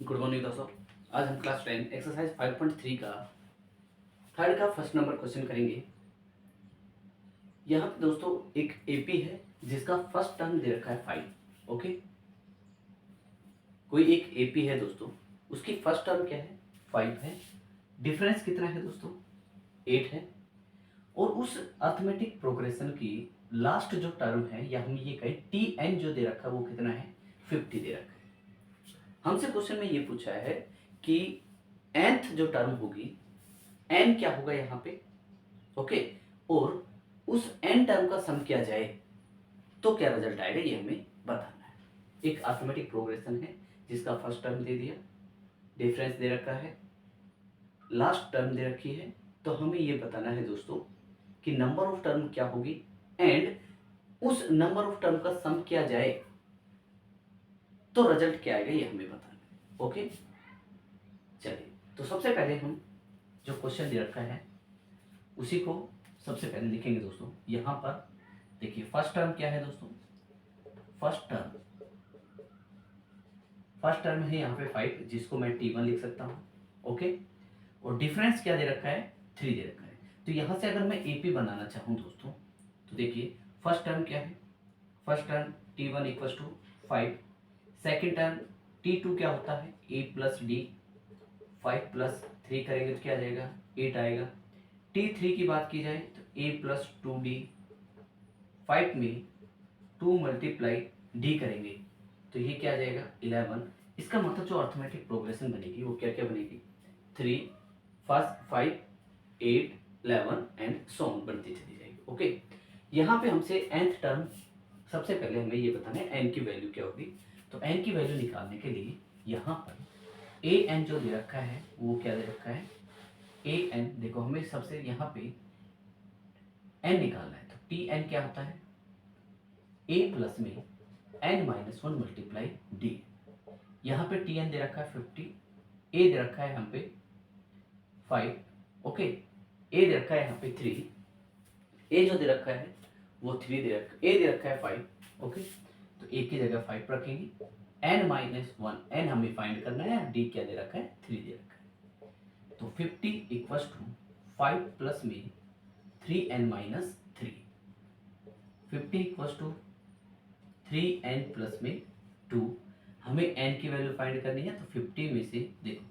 Good morning दोस्तों। आज हम क्लास 10 एक्सरसाइज 5.3 का थर्ड का फर्स्ट नंबर क्वेश्चन करेंगे। यहाँ पे दोस्तों एक एपी है जिसका फर्स्ट टर्म दे रखा है 5। ओके, कोई एक एपी है दोस्तों, उसकी फर्स्ट टर्म क्या है 5 है। डिफरेंस कितना है दोस्तों 8 है। और उस अर्थमेटिक प्रोग्रेशन की लास्ट जो टर्म है या हम ये कहें टी एन जो दे रखा है वो कितना है 50 दे रखा है। हमसे क्वेश्चन में ये पूछा है कि nth जो टर्म होगी n क्या होगा यहाँ पे। ओके, और उस n टर्म का सम किया जाए तो क्या रिजल्ट आएगा ये हमें बताना है। एक अर्थमेटिक प्रोग्रेशन है जिसका फर्स्ट टर्म दे दिया, डिफरेंस दे रखा है, लास्ट टर्म दे रखी है, तो हमें ये बताना है दोस्तों कि नंबर ऑफ टर्म क्या होगी एंड उस नंबर ऑफ टर्म का सम किया जाए तो रिजल्ट क्या आएगा ये हमें बताना है। ओके, चलिए तो सबसे पहले हम जो क्वेश्चन दे रखा है उसी को सबसे पहले लिखेंगे दोस्तों। यहाँ पर देखिए फर्स्ट टर्म क्या है दोस्तों, फर्स्ट टर्म है यहाँ पे 5 जिसको मैं T1 लिख सकता हूँ। ओके, और डिफरेंस क्या दे रखा है 3 दे रखा है। तो यहाँ से अगर मैं AP बनाना चाहूँ दोस्तों तो देखिए फर्स्ट टर्म क्या है, first term T1 equal to 5, second term T2 क्या होता है A प्लस डी, 5 प्लस 3 करेंगे तो क्या आ जाएगा 8 आएगा। T3 की बात की जाए तो A प्लस 2D, 5 में 2 मल्टीप्लाई D करेंगे तो ये क्या आ जाएगा 11। इसका मतलब जो अर्थमेटिक प्रोग्रेशन बनेगी वो क्या क्या बनेगी 3 फर्स्ट 5 8 11 एंड सो ऑन बनती चली जाएगी। ओके, यहाँ पे हमसे nth टर्म सबसे पहले हमें ये बताना है n की वैल्यू क्या होगी। तो n की वैल्यू निकालने के लिए यहाँ पर ए एन जो दे रखा है वो क्या दे रखा है ए एन। देखो हमें सबसे यहाँ पे एन निकालना है तो टी एन क्या होता है ए प्लस में एन माइनस 1 मल्टीप्लाई डी। यहाँ पे टी एन दे रखा है 50, ए दे रखा है यहाँ पे 5। ओके, ए दे रखा है यहाँ पे 3, ए जो दे रखा है वो 3 दे रखा है, ए दे रखा है 5। ओके, तो ए की जगह 5 रखेंगे, एन माइनस 1 एन हमें फाइंड करना है, डी क्या दे रखा है 3 दे रखा है। तो 50 इक्वल्स टू 5 प्लस में 3n minus 3, 50 equals to 3n plus में 2। हमें n की वैल्यू फाइंड करनी है तो 50 में से देखो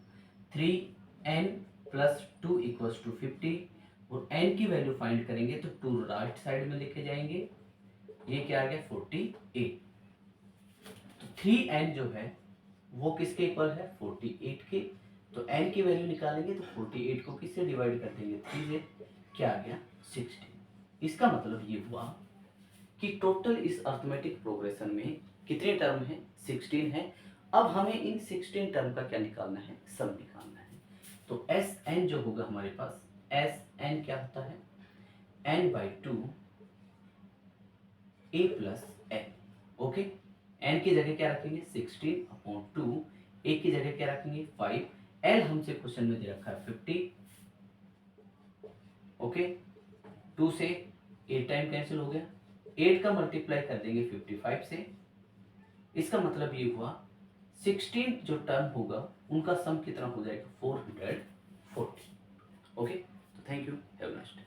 3n प्लस 2 इक्वल्स टू 50 और n की वैल्यू फाइंड करेंगे तो 2 राइट साइड में लेके जाएंगे, ये क्या आ गया 48। तो 3n जो है वो किसके इक्वल है 48 के। तो n की वैल्यू निकालेंगे तो 48 को किससे डिवाइड कर देंगे 3 से, क्या आ गया 16। इसका मतलब ये हुआ कि टोटल इस अर्थमेटिक प्रोग्रेशन में कितने टर्म है 16 है। अब हमें इन 16 टर्म का क्या निकालना है सम निकालना है। तो एस एन जो होगा हमारे पास एस एन क्या होता है n by 2 a plus n. Okay, n की जगह क्या रखेंगे 16/2, a की जगह क्या रखेंगे 5, l हमसे क्वेश्चन में दे रखा है 50। ओके, 2 से 8 टाइम कैंसिल हो गया, 8 का मल्टीप्लाई कर देंगे 55 से। इसका मतलब ये हुआ 16 जो टर्म होगा उनका सम कितना हो जाएगा 440। ओके, तो thank you, have a nice day.